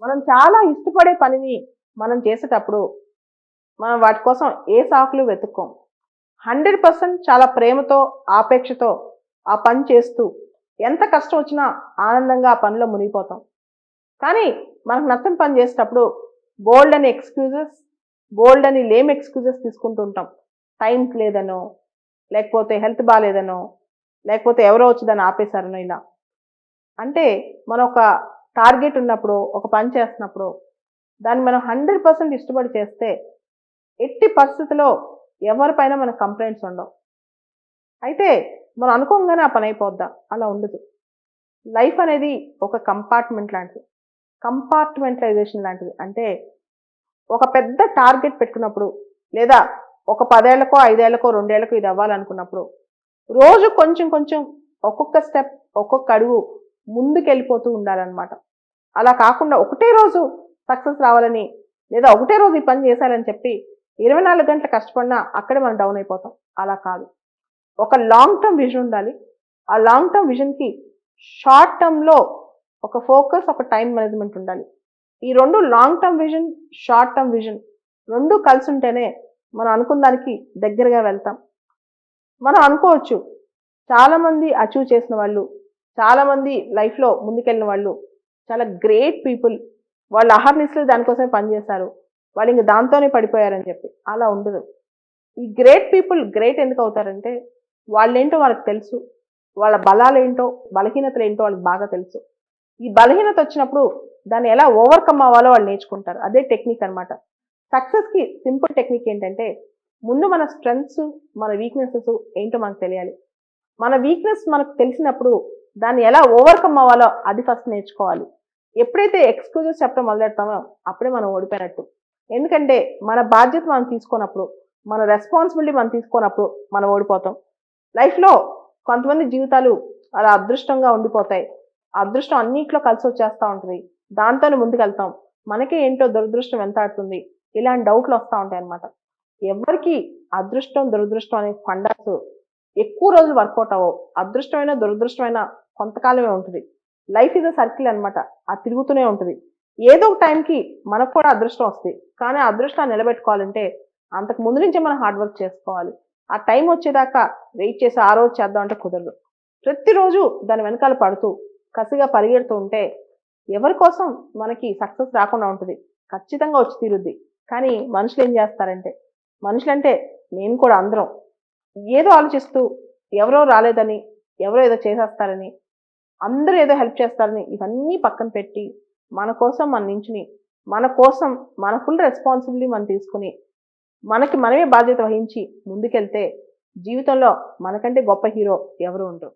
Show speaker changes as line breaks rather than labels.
మనం చాలా ఇష్టపడే పనిని మనం చేసేటప్పుడు మనం వాటి కోసం ఏ సాకులు వెతుక్కోం. 100% చాలా ప్రేమతో, ఆపేక్షతో ఆ పని చేస్తూ ఎంత కష్టం వచ్చినా ఆనందంగా ఆ పనిలో మునిగిపోతాం. కానీ మనకు నచ్చని పని చేసేటప్పుడు బోలెడన్ని ఎక్స్‌క్యూజెస్, బోలెడన్ని లేమ్ ఎక్స్‌క్యూజెస్ తీసుకుంటూ ఉంటాం. టైం లేదనో, లేకపోతే హెల్త్ బాలేదనో, లేకపోతే ఎవరో వచ్చి దాన్ని ఆపేశారనో ఇలా. అంటే మనం ఒక టార్గెట్ ఉన్నప్పుడు, ఒక పని చేస్తున్నప్పుడు దాన్ని మనం 100% ఇష్టపడి చేస్తే ఎట్టి పరిస్థితిలో ఎవరి పైన మనకు కంప్లెయింట్స్ ఉండవు. అయితే మనం అనుకోంగానే ఆ పని అయిపోద్దా? అలా ఉండదు. లైఫ్ అనేది ఒక కంపార్ట్మెంట్ లాంటిది. కంపార్ట్మెంటలైజేషన్ లాంటిది. అంటే ఒక పెద్ద టార్గెట్ పెట్టుకున్నప్పుడు లేదా ఒక 10 ఏళ్లకో, 5 ఏళ్లకో, 2 ఏళ్లకో ఇది అవ్వాలనుకున్నప్పుడు రోజు కొంచెం కొంచెం ఒక్కొక్క స్టెప్, ఒక్కొక్క అడుగు ముందుకెళ్ళిపోతూ ఉండాలన్నమాట. అలా కాకుండా ఒకటే రోజు సక్సెస్ రావాలని లేదా ఒకటే రోజు ఈ పని చేశారని చెప్పి 24 గంటలు కష్టపడినా అక్కడే మనం డౌన్ అయిపోతాం. అలా కాదు. ఒక లాంగ్ టర్మ్ విజన్ ఉండాలి. ఆ లాంగ్ టర్మ్ విజన్‌కి షార్ట్ టర్మ్‌లో ఒక ఫోకస్, ఒక టైమ్ మేనేజ్‌మెంట్ ఉండాలి. ఈ 2 long term vision, short term vision 2 కలిసి ఉంటేనే మనం అనుకున్న దానికి దగ్గరగా వెళ్తాం. మనం అనుకోవచ్చు చాలామంది అచీవ్ చేసిన వాళ్ళు, చాలామంది లైఫ్‌లో ముందుకెళ్ళిన వాళ్ళు చాలా గ్రేట్ పీపుల్. వాళ్ళు అహర్నిశలు దానికోసమే పనిచేశారు. వాళ్ళు ఇంక దాంతోనే పడిపోయారని చెప్పి. అలా ఉండదు. ఈ గ్రేట్ పీపుల్ గ్రేట్ ఎందుకు అవుతారంటే వాళ్ళేంటో వాళ్ళకి తెలుసు. వాళ్ళ బలాలేంటో, బలహీనతలేంటో వాళ్ళకి బాగా తెలుసు. ఈ బలహీనత వచ్చినప్పుడు దాన్ని ఎలా ఓవర్‌కమ్ అవ్వాలో వాళ్ళు నేర్చుకుంటారు. అదే టెక్నిక్ అన్నమాట. సక్సెస్‌కి సింపుల్ టెక్నిక్ ఏంటంటే ముందు మన స్ట్రెంగ్త్స్, మన వీక్‌నెసెస్ ఏంటో మనకు తెలియాలి. మన వీక్‌నెస్ మనకు తెలిసినప్పుడు దాన్ని ఎలా ఓవర్‌కమ్ అవ్వాలో అది ఫస్ట్ నేర్చుకోవాలి. ఎప్పుడైతే ఎక్స్‌క్యూజెస్ చెప్పడం మొదలెడతామో అప్పుడే మనం ఓడిపోయినట్టు. ఎందుకంటే మన బాధ్యత మనం తీసుకోనప్పుడు, మన రెస్పాన్సిబిలిటీ మనం తీసుకోనప్పుడు మనం ఓడిపోతాం. లైఫ్‌లో కొంతమంది జీవితాలు అలా అదృష్టంగా ఉండిపోతాయి. ఆ అదృష్టం అన్నిట్లో కలిసొచ్చేస్తా ఉంటది. దాంతోనే ముందుకెళ్తాం. మనకే ఏంటో దురదృష్టం వెంటాడుతుంది. ఇలాంటి డౌట్‌లు వస్తా ఉంటాయన్నమాట. ఎవ్వరికీ అదృష్టం, దురదృష్టం అనే ఫండాస్ ఎక్కువ రోజులు వర్కౌట్ అవ్వవు. అదృష్టమైన, దురదృష్టమైన కొంతకాలమే ఉంటది. లైఫ్ ఈజ్ ఎ సర్కిల్ అన్నమాట. అది తిరుగుతూనే ఉంటది. ఏదో ఒక టైంకి మనకు కూడా అదృష్టం వస్తది. కానీ ఆ అదృష్టాన్ని నిలబెట్టుకోవాలంటే అంతకు ముందు నుంచే మనం హార్డ్ వర్క్ చేసుకోవాలి. ఆ టైం వచ్చేదాకా వెయిట్ చేసి ఆ రోజు చేద్దాం అంటే కుదరదు. ప్రతిరోజు దాని వెనకాల పడుతూ, కసిగా పరిగెడుతూ ఉంటే ఎవరి కోసం మనకి సక్సెస్ రాకుండా ఉంటది. ఖచ్చితంగా వచ్చి తీరుద్ది. కానీ మనుషులేం చేస్తారంటే, మనుషులంటే నేను కూడా అందరం ఏదో ఆలోచిస్తూ ఎవరో రాలేదని, ఎవరో ఏదో చేసేస్తారని, అందరూ ఏదో హెల్ప్ చేస్తారని ఇవన్నీ పక్కన పెట్టి, మన కోసం మనం నించుని, మన కోసం మన ఫుల్ రెస్పాన్సిబిలిటీ మనం తీసుకొని, మనకి మనమే బాధ్యత వహించి ముందుకెళ్తే జీవితంలో మనకంటే గొప్ప హీరో ఎవరు ఉండరు.